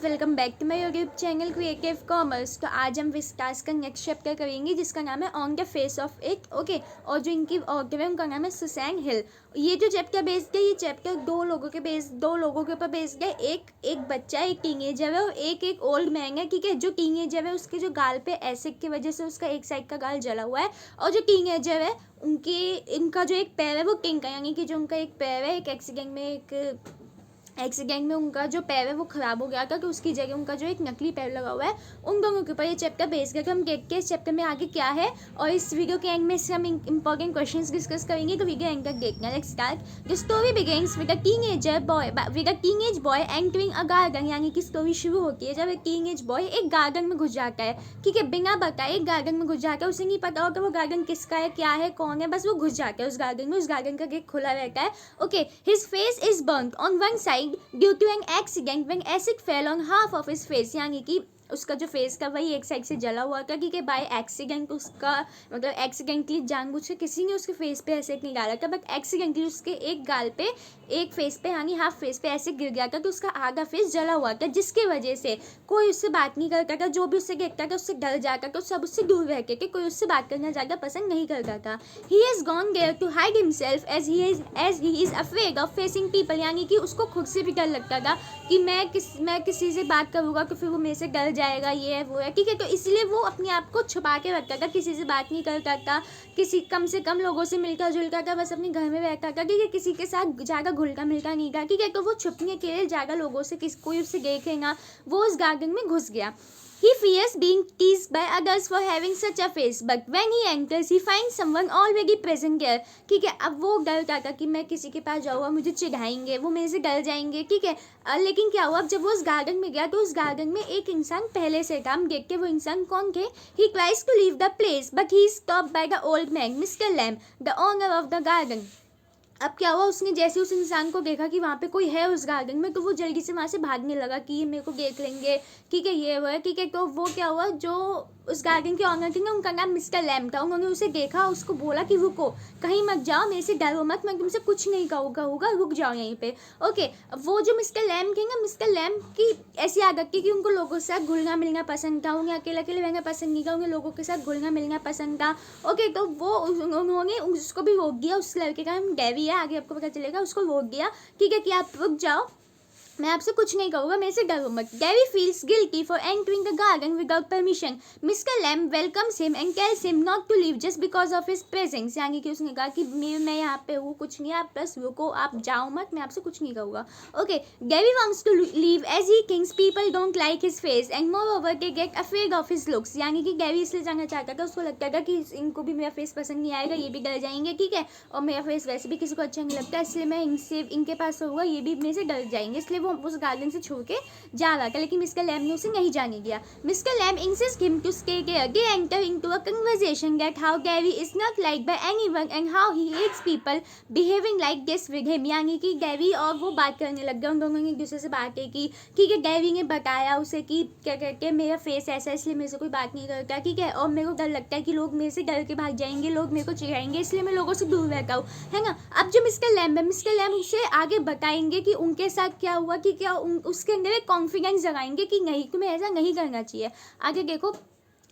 Welcome back to my YouTube channel creative commerce. तो आज हम विस्टास का नेक्स्ट चैप्टर करेंगे जिसका नाम है on the face of it. Okay, और जो इनकी ऑथर है उनका नाम है सुसैन हिल। ये जो चैप्टर बेस्ड है, ये चैप्टर दो लोगों के ऊपर बेस्ड है। एक बच्चा है, एक टीनेजर है और एक ओल्ड मैन है। ठीक है, जो टीनेजर है उसके जो गाल पे एसिड की वजह से उसका एक साइड का गाल जला हुआ है, और जो टीनेजर है इनका जो एक पैर है वो टिंक है, यानी कि जो उनका एक पैर है एक एक्सीडेंट में उनका जो पैर है वो ख़राब हो गया था, तो उसकी जगह उनका जो एक नकली पैर लगा हुआ है, उन दोनों के ऊपर ये चैप्टर बेस करके हम देखते हैं इस चैप्टर में आगे क्या है। और इस वीडियो के एंड में से हम इंपॉर्टेंट क्वेश्चंस डिस्कस करेंगे, तो वीडियो एंड तक देखना। Let's start. The story begins with a teenage boy entering a garden, यानी कि स्टोरी शुरू होती है जब एक टीनेज बॉय एक गार्डन में घुस जाता है। ठीक है, बिना बताए एक गार्डन में घुस जाता है। उसे नहीं पता होता वो गार्डन किसका है, क्या है, कौन है, बस वो घुस जाता है उस गार्डन में। उस गार्डन का गेट खुला रहता है। Okay, his face is burned on one side due to an accident when acid fell on half of his face, यानी कि उसका जो फेस का वही एक साइड से जला हुआ था। ठीक है, बाय एक्सीडेंट उसका मतलब एक्सीडेंटली जानबूझ के किसी ने उसके फेस पे एसिड नहीं डाला था, बट एक्सीडेंटली उसके एक गाल पे एक फेस पे यानी हाफ फेस पे एसिड गिर गया था, तो उसका आधा फेस जला हुआ था, जिसकी वजह से कोई उससे बात नहीं करता था। जो भी उससे देखता था उससे डर जाता था, सब उससे दूर रहते थे, कोई उससे बात करना ज़्यादा पसंद नहीं करता था। He has gone there to hide himself as he is afraid of facing people, यानी कि उसको खुद से भी डर लगता था कि मैं किसी से बात करूँगा तो फिर वो मेरे से डर जाएगा, ये है वो है। ठीक है, तो इसलिए वो अपने आप को छुपा के रखता था, किसी से बात नहीं करता था, कम से कम लोगों से मिलता जुलता था, बस अपने घर में रहता था। ठीक है, किसी के साथ ज़्यादा घुलता मिलता नहीं था। ठीक है, तो वो छुपने के लिए ज़्यादा लोगों से कोई उससे देखे ना, वो उस गार्डन में घुस गया। He fears being teased by others for having such a face, but when he enters, he finds someone already present there. ठीक है, अब वो डरता था कि मैं किसी के पास जाऊँगा मुझे चिढ़ाएंगे, वो मेरे से डर जाएंगे। ठीक है, लेकिन क्या हुआ, अब जब वो उस गार्डन में गया तो उस गार्डन में एक इंसान पहले से था। हम देखते वो इंसान कौन थे। He tries to leave the place, but he is stopped by the old man, Mr. Lamb, the owner of the garden. अब क्या हुआ, उसने जैसे उस इंसान को देखा कि वहाँ पे कोई है उस गार्डन में, तो वो जल्दी से वहाँ से भागने लगा कि ये मेरे को देख लेंगे। ठीक है, ये वो है। ठीक है, तो वो क्या हुआ, जो उस गार्डन के ऑनर थे ना उनका नाम मिस्टर लैम था। उन्होंने उसे देखा, उसको बोला कि रुको, कहीं मत जाओ, मेरे से डरो मत, मैं तुमसे कुछ नहीं कहूँगा, रुक जाओ यहीं पे। ओके, वो जो मिस्टर लैम थे ना, मिस्टर लैम की ऐसी आदत थी कि उनको लोगों के साथ घुलना मिलना पसंद था, उन्हें अकेले अकेले रहना पसंद नहीं था, उन्हें लोगों के साथ घुलना मिलना पसंद था। ओके, तो वो उन्होंने उसको भी रोक दिया। उस लड़के का नाम डेवी है, आगे आपको पता चलेगा। उसको रोक दिया, ठीक है, कि आप रुक जाओ, मैं आपसे कुछ नहीं कहूँगा, मेरे से डरो मत। Davy feels guilty for entering the garden without permission. Mister Lamb welcomes him and tells him not to leave just because of his presence, यानी कि उसने कहा कि मैं यहाँ पे हूँ, कुछ नहीं, आप बस रुको, आप जाओ मत, मैं आपसे कुछ नहीं कहूँगा। Okay, Davy wants to leave as he thinks people don't like his face and moreover they get afraid of his looks, यानी कि डेवी इसलिए जाना चाहता था, उसको लगता था कि इनको भी मेरा फेस पसंद नहीं आएगा, ये भी डर जाएंगे। ठीक है, और मेरा फेस वैसे भी किसी को अच्छा नहीं लगता, इसलिए मैं इनके पास होगा, ये भी मेरे से डर जाएंगे, इसलिए वो उस गार्डन से छोड़ के जा रहा था। लेकिन मिस्टर लैम ने उसे नहीं जाने दिया। Mister Lamb insist him to stay there. They enter into a conversation that how Davy is not liked by anyone and how he hates people behaving like this with him, यानी कि Davy और वो बात करने लग गए, उन दोनों ने एक दूसरे से बातें की। ठीक है, डेवी ने बताया उसे कि क्या कहते हैं, मेरा फेस ऐसा है इसलिए मेरे से कोई बात नहीं करता। ठीक है, और मेरे को डर लगता है कि लोग मेरे से डर के भाग जाएंगे, लोग मेरे को चिढ़ाएंगे, इसलिए मैं लोगों से दूर रहता हूँ, है ना। अब जो मिस्टर लैम है, मिस्टर लैम उसे आगे बताएंगे कि उनके साथ क्या हुआ, कि क्या उसके अंदर एक कॉन्फिडेंस जगाएंगे कि नहीं, तुम्हें ऐसा नहीं करना चाहिए। आगे देखो,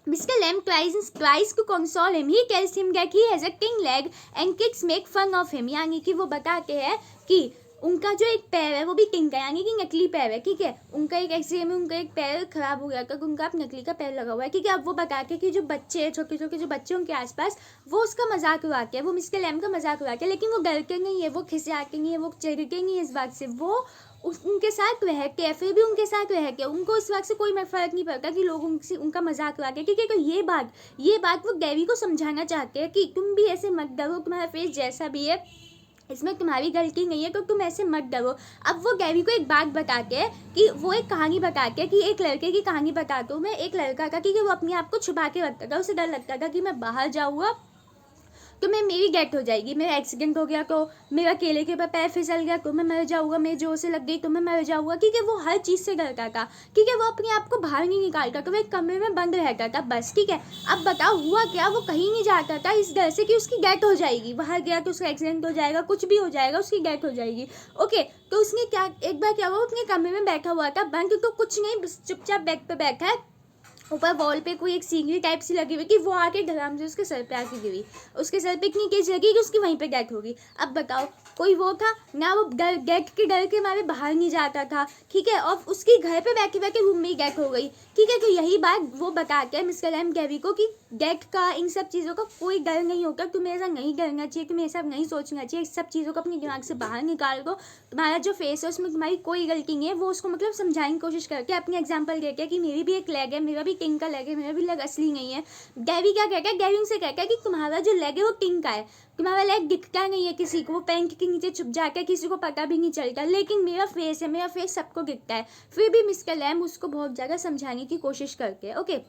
Mr. Lamb tries to console him. He tells him that he has a king leg and kids make fun of him. यानी कि वो बताते हैं कि उनका जो एक पैर है वो भी टिंक है, यानी कि नकली पैर है। ठीक है, उनका एक एक्सीडेंट में उनका एक पैर खराब हो गया था, उनका अब नकली का पैर लगा हुआ है। ठीक है, अब वो बताते हैं कि जो बच्चे हैं, छोटे छोटे जो बच्चे उनके आसपास, वो उसका मजाक उड़ाते हैं, वो मिस्टर लैम का मजाक उड़ाते हैं, लेकिन वो डरते नहीं है, वो खिसियाते नहीं है, वो चिढ़ते नहीं है इस बात से, वो उनके साथ रहते हैं, फिर भी उनके साथ रहते हैं, उनको इस बात से कोई फर्क नहीं पड़ता कि लोग उनका मजाक उड़ाते हैं। ठीक है, तो ये बात वो डेवी को समझाना चाहते हैं कि तुम भी ऐसे मत डरो, तुम्हारा फेस जैसा भी है इसमें तुम्हारी गलती नहीं है, तो तुम ऐसे मत डरो। अब वो डेवी को एक बात बताते हैं कि वो एक कहानी बताते हैं कि एक लड़के की कहानी बताता हूँ मैं। एक लड़का था, ठीक है, वो अपने आप को छुपा के रखता था, उसे डर लगता था कि मैं बाहर जाऊँगा तो मैं मेरी डेथ हो जाएगी, मेरा एक्सीडेंट हो गया तो, मेरा केले के ऊपर पैर फिसल गया तो मैं मर जाऊँगा, मेरे जोर से लग गई तो मैं मर जाऊँगा, क्योंकि वो हर चीज़ से डरता था, ठीक है। वो अपने आप को बाहर नहीं निकालता था, वो एक कमरे में बंद रहता था बस, ठीक है। अब बताओ हुआ क्या, वो कहीं नहीं जाता था इस डर से कि उसकी डेथ हो जाएगी, बाहर गया तो उसका एक्सीडेंट हो जाएगा, कुछ भी हो जाएगा, उसकी डेथ हो जाएगी। ओके, तो उसने क्या, एक बार क्या हुआ, अपने कमरे में बैठा हुआ था बंद, तो कुछ नहीं, बस चुपचाप बेड पे बैठा है, ऊपर वॉल पे कोई एक सीनरी टाइप सी लगी हुई थी, वो आके धड़ाम से उसके सर पे आके गिरी, उसके सर पे इतनी तेज लगी कि उसकी वहीं पे डेथ होगी। अब बताओ कोई वो था ना, वो डेथ के डर के मारे बाहर नहीं जाता था, ठीक है, और उसकी घर पे बैठे बैठे रूम में ही डेथ हो गई, ठीक है। तो यही बात वो बताते हैं मिस्टर एम गैवी को कि डेथ का, इन सब चीज़ों का कोई डर नहीं होता, तुम्हें ऐसा नहीं करना चाहिए, तुम्हें ऐसा नहीं सोचना चाहिए, इस सब चीज़ों को अपने दिमाग से बाहर निकाल दो, तुम्हारा जो फेस है उसमें तुम्हारी कोई गलती नहीं है। वो उसको मतलब समझाने की कोशिश करके अपनी एग्जाम्पल देते हैं कि मेरी भी एक लेग है, मेरा भी किंग का लेग है, मेरा भी लेग असली नहीं है। गैवी क्या कहता है, गैवी उनसे कहता है कि तुम्हारा जो लेग है वो किंग का है, तुम्हारा लेग दिखता नहीं है किसी को, वो पैंट के नीचे छुप जाता है, किसी को पता भी नहीं चलता, लेकिन मेरा फेस है, मेरा फेस सबको दिखता है। फिर भी मिस्टर लैम उसको बहुत ज़्यादा समझाने की कोशिश करते हैं। Okay,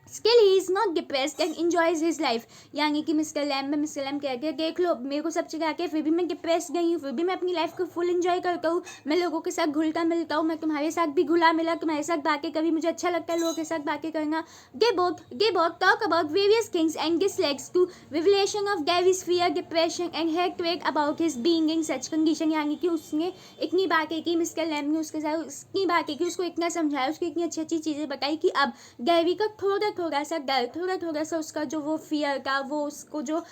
still he is not depressed and enjoys his life, यानी कि मिस्टर लैम कहते हैं देख लो मेरे को सब चीज़ आके फिर भी मैं डिप्रेस गई हूँ, फिर भी मैं अपनी लाइफ को फुल इंजॉय करता हूँ, मैं लोगों के साथ घुलता मिलता हूँ, मैं तुम्हारे साथ भी घुला मिला, तुम्हारे साथ बातें कभी मुझे अच्छा लगता है लोगों के साथ बातें करना। They both talk about various things and dislikes to revelation of Gary's fear, depression and hatred about his being in such condition, यानी कि उसने इतनी बातें की, मिस्टर लैम ने उसके साथ इतनी बातें की, उसको इतना समझाया, उसको इतनी अच्छी अच्छी चीज़ें बताई कि अब गैरी का थोड़ा सा डर, थोड़ा सा उसका जो वो फियर था, वो उसको जो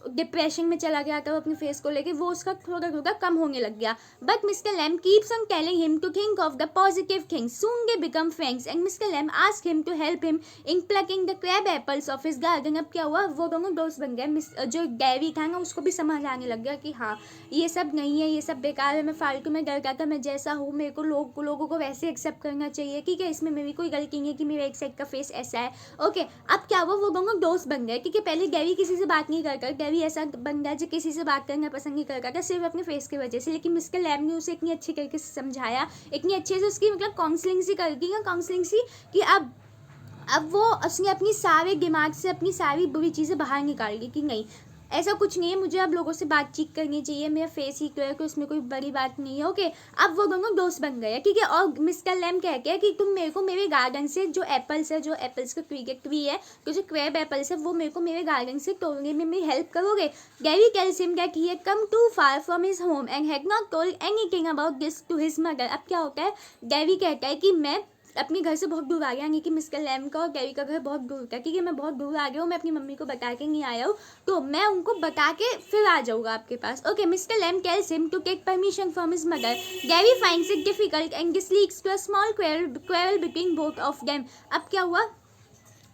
डिप्रेशन में चला गया था वो अपने फेस को लेके, वो उसका थोड़ा कम होने लग गया। But mister Lamb keeps on telling him to think of the positive things, soon they become friends and mister Lamb ask him to help him in plucking the crab apples of his garden. अब क्या हुआ, वो दोनों दोस्त बन गए। जो Gary था ना उसको भी समझ आने लग गया कि हाँ ये सब नहीं है, ये सब बेकार है, मैं फालतू में डर गया था, मैं जैसा हूँ मेरे को लोगों को वैसे एक्सेप्ट करना चाहिए, ठीक है, इसमें मेरी कोई गलती नहीं है कि मेरा एक साइड का फेस ऐसा है। ओके, अब क्या हुआ, वो दोनों दोस्त बन गए, ठीक है। पहले गैरी किसी से बात नहीं करता, गैरी ऐसा बन गया जो किसी से बात करना पसंद नहीं करता था सिर्फ अपने फेस की वजह से, लेकिन मिस्टर लैम ने उसे इतनी अच्छी तरीके से समझाया, इतनी अच्छे से उसकी मतलब काउंसलिंग सी कर दी, काउंसलिंग सी कि अब वो उसने अपनी सारे दिमाग से अपनी सारी बुरी चीज़ें बाहर निकाल दी कि नहीं ऐसा कुछ नहीं है, मुझे अब लोगों से बातचीत करनी चाहिए, मेरा फेस ही क्लियर है, उसमें कोई बड़ी बात नहीं है। ओके, अब वो दोनों दोस्त बन गए, ठीक है। और मिस्टर लैम कहते हैं कि तुम मेरे को मेरे गार्डन से जो एप्पल्स का क्रिकेट ट्री है, जो क्रैब एप्पल्स है, वो मेरे को मेरे गार्डन से तोड़ने में मेरी हेल्प करोगे। Gary tells him that he had come too far from his home and had not told anything about this to his mother. अब क्या होता है, गैरी कहता है कि मैं अपने घर से बहुत दूर आ गया, यानी कि मिस्टर लैम का और गैरी का घर बहुत दूर था, ठीक है, मैं बहुत दूर आ गया हूँ, मैं अपनी मम्मी को बता के नहीं आया हूँ, तो मैं उनको बता के फिर आ जाऊँगा आपके पास। Okay, mister Lam tells him to take permission from his mother. Gary finds it difficult and this leads to a small quarrel between both of them. अब क्या हुआ,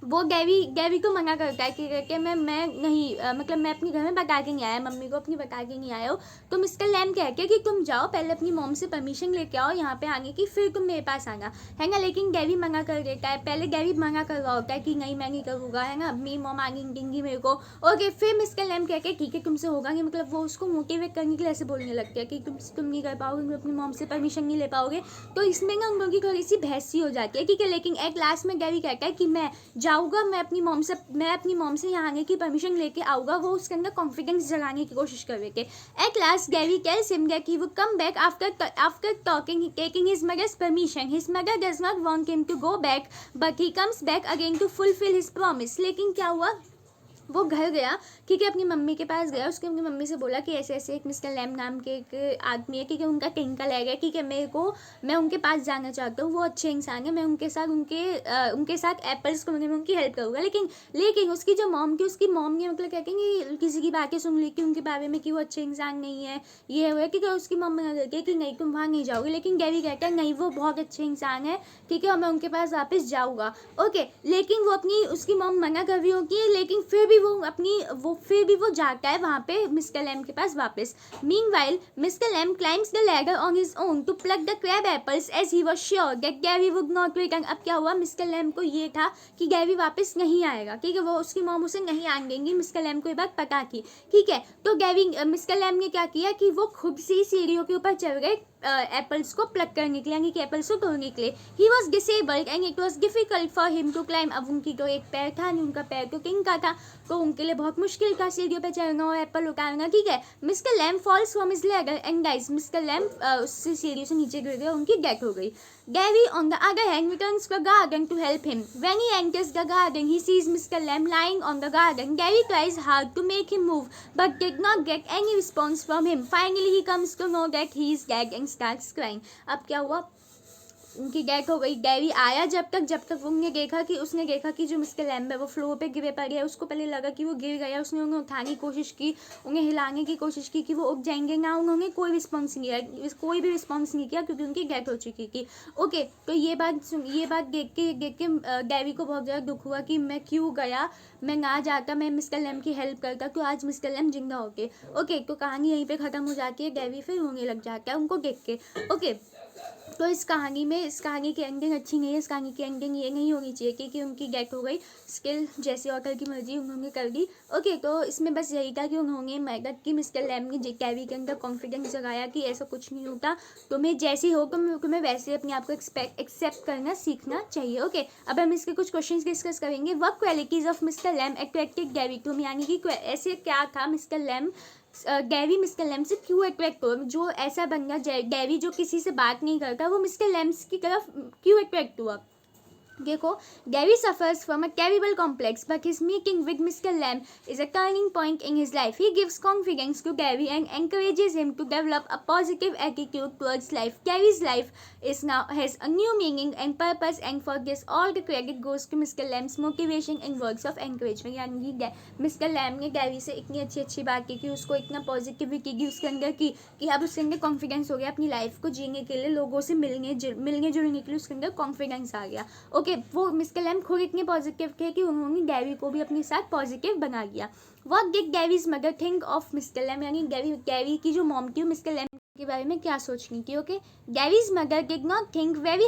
वो गैवी को मना करता है कि मैं नहीं मतलब मैं अपने घर में बता के नहीं आया, मम्मी को अपनी बता के नहीं आया हूँ। तो मिस्टर लैम कहते हैं कि तुम जाओ पहले अपनी मॉम से परमिशन लेके आओ यहाँ पे आने की, फिर तुम मेरे पास आना, है ना। लेकिन गैवी मना कर देता है, पहले गैवी मना कर रहा होता है कि नहीं मैं नहीं करूँगा, है ना, मेरी मॉम आगे देंगी मेरे को। ओके, फिर मिस्टर लैम कहते हैं ठीक है तुमसे होगा नहीं, मतलब वो उसको मोटिवेट करने के लिए ऐसे बोलने लगते हैं कि तुम नहीं कर पाओगे, तुम अपनी मॉम से परमिशन नहीं ले पाओगे। तो इसमें ना उन लोगों की थोड़ी सी बहस सी हो जाती है, ठीक है। लेकिन एक लास्ट में गैवी कहता है कि मैं जाऊँगा, मैं अपनी मॉम से यहाँ आने की परमिशन लेके आऊँगा। वो उसके अंदर कॉन्फिडेंस जगाने की कोशिश कर रहे थे। At last Gary tells him that he would come back after taking his mother's permission. His mother does not want him to go back, but he comes back again to fulfill his promise. लेकिन क्या हुआ, वो घर गया, ठीक है, अपनी mummy के पास गया, उसके अपनी मम्मी से बोला कि ऐसे ऐसे एक मिस्टर लैम नाम के एक आदमी है, ठीक है, उनका टिंकल है, ठीक है, मैं उनके पास जाना चाहता हूँ, वो अच्छे इंसान है, मैं उनके साथ एप्पल्स को मैं उनकी हेल्प करूँगा। लेकिन उसकी जो मॉम थी, उसकी मॉम ने मतलब कहते हैं कि किसी की बातें सुन ली कि उनके बारे में कि वो अच्छे इंसान नहीं है, ये हुआ, ठीक है। उसकी मम्मी कहती है कि नहीं तुम वहाँ नहीं जाओगे, लेकिन गैरी कहता है नहीं वो बहुत अच्छे इंसान है, ठीक है, और मैं उनके पास वापस जाऊँगा। ओके, लेकिन उसकी मॉम मना कर रही होती है, लेकिन फिर भी वो जाता है वहाँ पे मिस्टर लैम के पास वापस। Meanwhile, Mr. Lamb climbs the ladder on his own to pluck the crab apples as he was sure that Gary would not return. अब क्या हुआ, मिस्टर लैम को ये था कि गैरी वापस नहीं आएगा, ठीक है, वो उसकी मॉम उसे नहीं आने देंगी, मिस्टर लैम को ये बात पता थी, ठीक है। तो मिस्टर लैम ने क्या किया कि वो खुद से ही सीढ़ियों के ऊपर चढ़ गए, एप्पल्स को प्लक करने के लिए, यानी कि एप्पल्स को तोड़ने के लिए। He was disabled and it was difficult for him to climb. अब उनकी तो एक पैर था नहीं, उनका पैर तो किंग का था, तो उनके लिए बहुत मुश्किल था सीढ़ियों पे चढ़ना और एप्पल उतारना, ठीक है। Mister Lamb falls from his ladder and dies. Mister Lamb उससे सीढ़ी से नीचे गिर गए, उनकी डेथ हो गई। Gary, on the other hand, returns to the garden to help him. When he enters the garden, he sees Mr. Lamb lying on the garden. Gary tries hard to make him move, but did not get any response from him. Finally, he comes to know that he is dead and starts crying. अब क्या हुआ, उनकी death हो गई। Gary आया जब तक उसने देखा कि जो मिस्टर लैम्ब है वो फ्लोर पे गिरे पड़ गया। उसको पहले लगा कि वो गिर गया, उसने उन्हें उठाने की कोशिश की, उन्हें हिलाने की कोशिश की कि वो उठ जाएंगे ना, उन्होंने कोई भी रिस्पॉन्स नहीं किया क्योंकि उनकी डेथ हो चुकी थी। ओके, तो ये बात देख के गैरी को बहुत ज़्यादा दुख हुआ कि मैं क्यों गया, मैं ना जाता, मैं मिस्टर लैम्ब की हेल्प करता तो आज मिस्टर लैम्ब जिंदा होते। ओके, तो कहानी यहीं पे ख़त्म हो जाती है। गैरी फिर रोने लग जाता है उनको देख के। ओके, तो इस कहानी की एंडिंग अच्छी नहीं है। इस कहानी की एंडिंग ये नहीं होनी चाहिए कि उनकी डेथ हो गई, स्किल जैसे ऑथर की मर्जी उन्होंने कर दी। ओके, तो इसमें बस यही था कि उन्होंने मतलब कि मिस्टर लैम्ब ने गैरी के अंदर कॉन्फिडेंस जगाया कि ऐसा कुछ नहीं होता, तुम्हें जैसी हो तुम्हें वैसे अपने आप को एक्सेप्ट करना सीखना चाहिए। ओके, अब हम इसके कुछ क्वेश्चन डिस्कस करेंगे। What qualities of mister Lamb attracted Gary to him, यानी कि ऐसे क्या था गैरी मिस्टर लैम्ब से क्यों अट्रैक्ट हुआ, जो ऐसा बंदा गैरी जो किसी से बात नहीं करता वो मिस्टर लैम्ब की तरफ क्यों अट्रैक्ट हुआ। देखो, Gary suffers from a terrible complex, but his meeting with Mr. Lamb is a turning point in his life. He gives confidence to Gary and encourages him to develop a positive attitude towards life. Gary's life has a new meaning and purpose, and for this all the credit goes to Mr. Lamb's motivation and words of encouragement. यानी कि mister lamb ने Gary से इतनी अच्छी बात की कि उसको इतना पॉजिटिविटी की उसके अंदर की कि अब उसके अंदर कॉन्फिडेंस हो गया अपनी लाइफ को जीने के लिए, लोगों से मिलने जुलने के लिए उसके अंदर कॉन्फिडेंस आ गया। ओके, वो मिस्टर लैम्ब खुद इतने पॉजिटिव थे कि उन्होंने गैरी को भी अपने साथ पॉजिटिव बना दिया। What did Gary's mother think of mister lamb, यानी गैरी की जो मॉम थी मिस्टर लैम्ब के बारे में क्या सोच रही थी। Okay, Gary's mother did not think very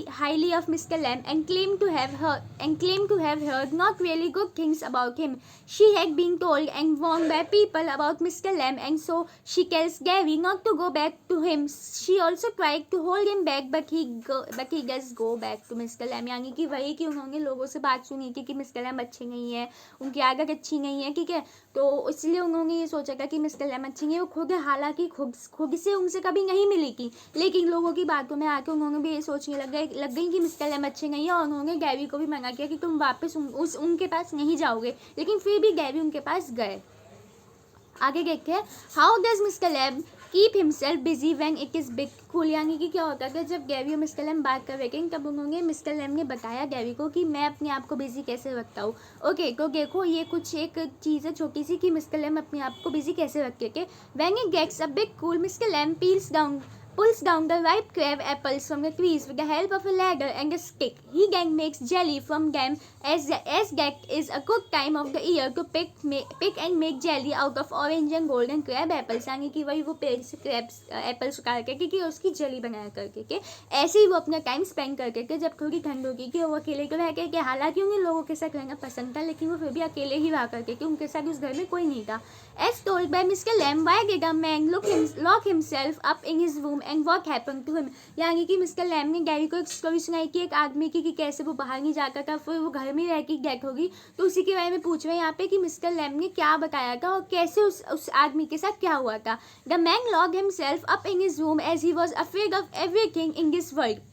highly of mister lamb and claimed to have heard not really good things about him. She had been told and warned by people about Mr. Lamb, and so she tells Gary not to go back to him. She also tried to hold him back, but he does go back to Mr. Lamb. यानी कि वही कि उन्होंने लोगों से बात सुनी थी कि मिस्टर लैम्ब अच्छे नहीं है, उनकी आदत अच्छी नहीं है, ठीक है, तो इसलिए उन्होंने ये सोचा था कि मिस्टर लैम्ब अच्छे नहीं है। वो खुद हालांकि खुद से उनसे कभी नहीं मिली थी, लेकिन लोगों की बातों में आके उन्होंने भी ये सोचने लग गई कि मिस्टर लैम्ब अच्छे नहीं है, और उन्होंने गैरी को भी मना किया कि तुम वापस उनके पास नहीं जाओगे, लेकिन फिर भी गैरी उनके पास गए। आगे देखते हैं, how does mister lamb keep himself busy when it is big cool, यानी कि क्या होता है जब गैरी और मिस्टर लैम्ब बात कर रहे थे तब उन्होंने मिस्टर लैम्ब ने बताया गैरी को कि मैं अपने आप को बिजी कैसे रखता हूँ। ओके, तो देखो ये कुछ एक चीज़ है छोटी सी कि मिस्टर लैम्ब अपने आप को बिजी कैसे रखते थे। When it gets a big cool, mister Lamb pulls down the ripe crab apples from the trees with the help of a ladder and a stick. He then makes jelly from them, as that is a good time of the year to pick and make jelly out of orange and golden crab apples. यानी कि वही वो पेड़ से crabs apples उतार के कि उसकी जेली बनाया करके के ऐसे ही वो अपना टाइम स्पेंड करके के जब थोड़ी ठंड होगी कि वो अकेले को रह के हालांकि उन्हें लोगों के साथ रहना पसंद था, लेकिन वो फिर भी अकेले ही रहा करके कि उनके साथ उस घर में कोई नहीं था। As told by Mr. Lamb, why did a man lock himself up in his room and what happened to him? यानी कि मिस्टर लैम्ब ने गैरी को एक स्टोरी सुनाई कि एक आदमी की कि कैसे वो बाहर नहीं जाता था, फिर वो घर में रह के डेथ होगी, तो उसी के बारे में पूछ रहे हैं यहाँ पे कि मिस्टर लैम्ब ने क्या बताया था और कैसे उस आदमी के साथ क्या हुआ था। The man locked himself up in his room as he was afraid of everything in this world.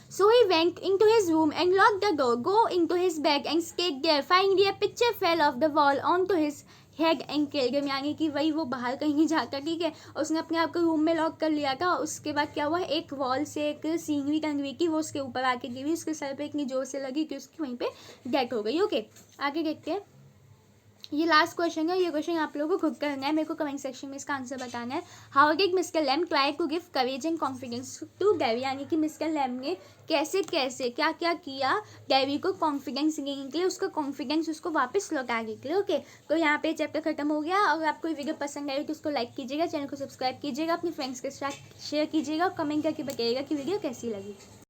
So he went into his room and locked the door, go into his bed and stayed there. Finally, a picture fell off the wall onto his head and killed him, यानी कि वही वो बाहर कहीं नहीं जाता, ठीक है, उसने अपने आप को रूम में लॉक कर लिया था। उसके बाद क्या हुआ, एक वॉल से एक सीनरी टंग हुई थी, वो उसके ऊपर आके गिरी, उसके सर पे इतनी जोर से लगी कि उसकी वहीं पे डेथ हो गई। ओके, आगे देखते हैं, ये लास्ट क्वेश्चन है, ये क्वेश्चन आप लोगों को खुद करना है, मेरे को कमेंट सेक्शन में इसका आंसर बताना है। How did mister Lamb try to give courage and confidence to Gary, यानी कि मिस्टर लैम्ब ने कैसे क्या किया गैरी को कॉन्फिडेंस देने के लिए, उसका कॉन्फिडेंस उसको वापस लौटाने के लिए। ओके, तो यहाँ पे चैप्टर खत्म हो गया। अगर आपको ये वीडियो पसंद आई तो उसको लाइक कीजिएगा, चैनल को सब्सक्राइब कीजिएगा, अपने फ्रेंड्स के साथ शेयर कीजिएगा और कमेंट करके बताइएगा कि वीडियो कैसी लगी।